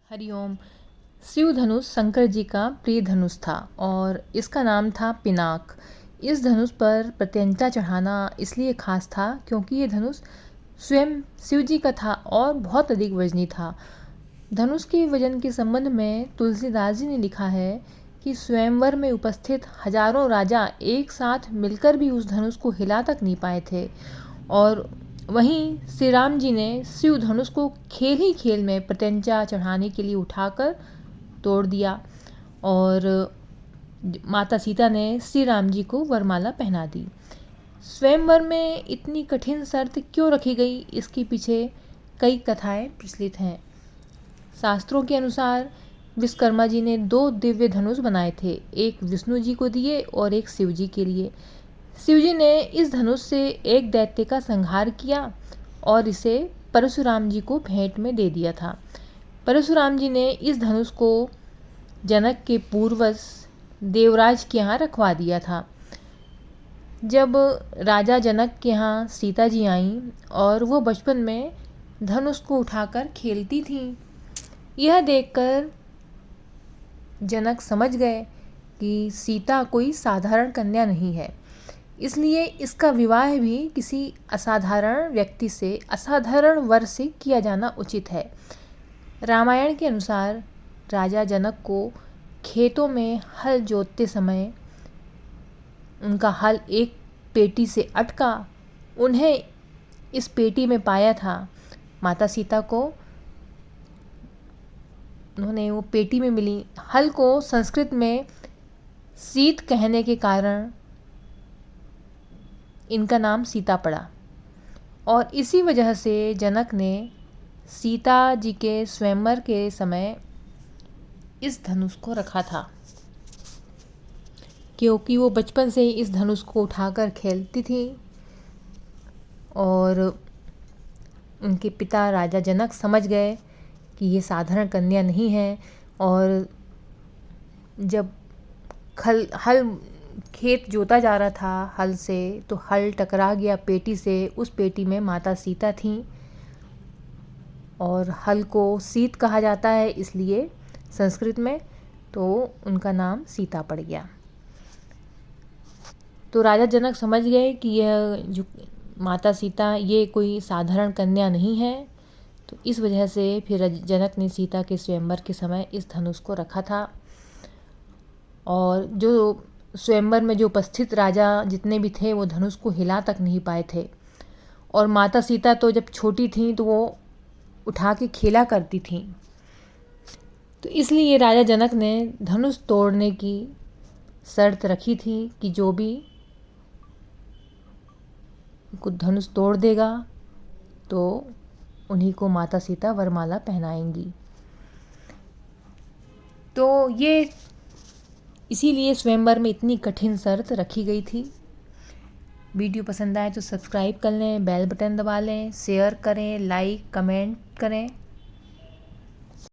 हरिओम। शिव धनुष शंकर जी का प्रिय धनुष था और इसका नाम था पिनाक। इस धनुष पर प्रत्यंचा चढ़ाना इसलिए खास था क्योंकि ये धनुष स्वयं शिव जी का था और बहुत अधिक वजनी था। धनुष के वजन के संबंध में तुलसीदास जी ने लिखा है कि स्वयंवर में उपस्थित हजारों राजा एक साथ मिलकर भी उस धनुष को हिला तक नहीं पाए थे। और वहीं श्री राम जी ने शिव धनुष को खेल ही खेल में प्रत्यंचा चढ़ाने के लिए उठाकर तोड़ दिया और माता सीता ने श्री राम जी को वरमाला पहना दी। स्वयंवर में इतनी कठिन शर्त क्यों रखी गई, इसके पीछे कई कथाएं प्रचलित हैं। शास्त्रों के अनुसार विश्वकर्मा जी ने 2 दिव्य धनुष बनाए थे, एक विष्णु जी को दिए और एक शिव जी के लिए। शिव जी ने इस धनुष से एक दैत्य का संहार किया और इसे परशुराम जी को भेंट में दे दिया था। परशुराम जी ने इस धनुष को जनक के पूर्वज देवराज के यहाँ रखवा दिया था। जब राजा जनक के यहाँ सीता जी आईं और वो बचपन में धनुष को उठाकर खेलती थीं, यह देखकर जनक समझ गए कि सीता कोई साधारण कन्या नहीं है, इसलिए इसका विवाह भी किसी असाधारण व्यक्ति से, असाधारण वर से किया जाना उचित है। रामायण के अनुसार राजा जनक को खेतों में हल जोतते समय उनका हल एक पेटी से अटका। उन्हें इस पेटी में पाया था। माता सीता को उन्होंने वो पेटी में मिली। हल को संस्कृत में सीत कहने के कारण इनका नाम सीता पड़ा और इसी वजह से जनक ने सीता जी के स्वयंवर के समय इस धनुष को रखा था, क्योंकि वो बचपन से ही इस धनुष को उठाकर खेलती थी और उनके पिता राजा जनक समझ गए कि ये साधारण कन्या नहीं है। और जब हल खेत जोता जा रहा था हल से, तो हल टकरा गया पेटी से। उस पेटी में माता सीता थीं और हल को सीत कहा जाता है इसलिए संस्कृत में, तो उनका नाम सीता पड़ गया। तो राजा जनक समझ गए कि यह जो माता सीता ये कोई साधारण कन्या नहीं है, तो इस वजह से फिर जनक ने सीता के स्वयंवर के समय इस धनुष को रखा था। और जो स्वयंवर में जो उपस्थित राजा जितने भी थे वो धनुष को हिला तक नहीं पाए थे। और माता सीता तो जब छोटी थीं तो वो उठा के खेला करती थीं, तो इसलिए राजा जनक ने धनुष तोड़ने की शर्त रखी थी कि जो भी कुछ धनुष तोड़ देगा तो उन्हीं को माता सीता वरमाला पहनाएंगी। तो ये इसीलिए स्वयंवर में इतनी कठिन शर्त रखी गई थी। वीडियो पसंद आए तो सब्सक्राइब कर लें, बेल बटन दबा लें, शेयर करें, लाइक कमेंट करें।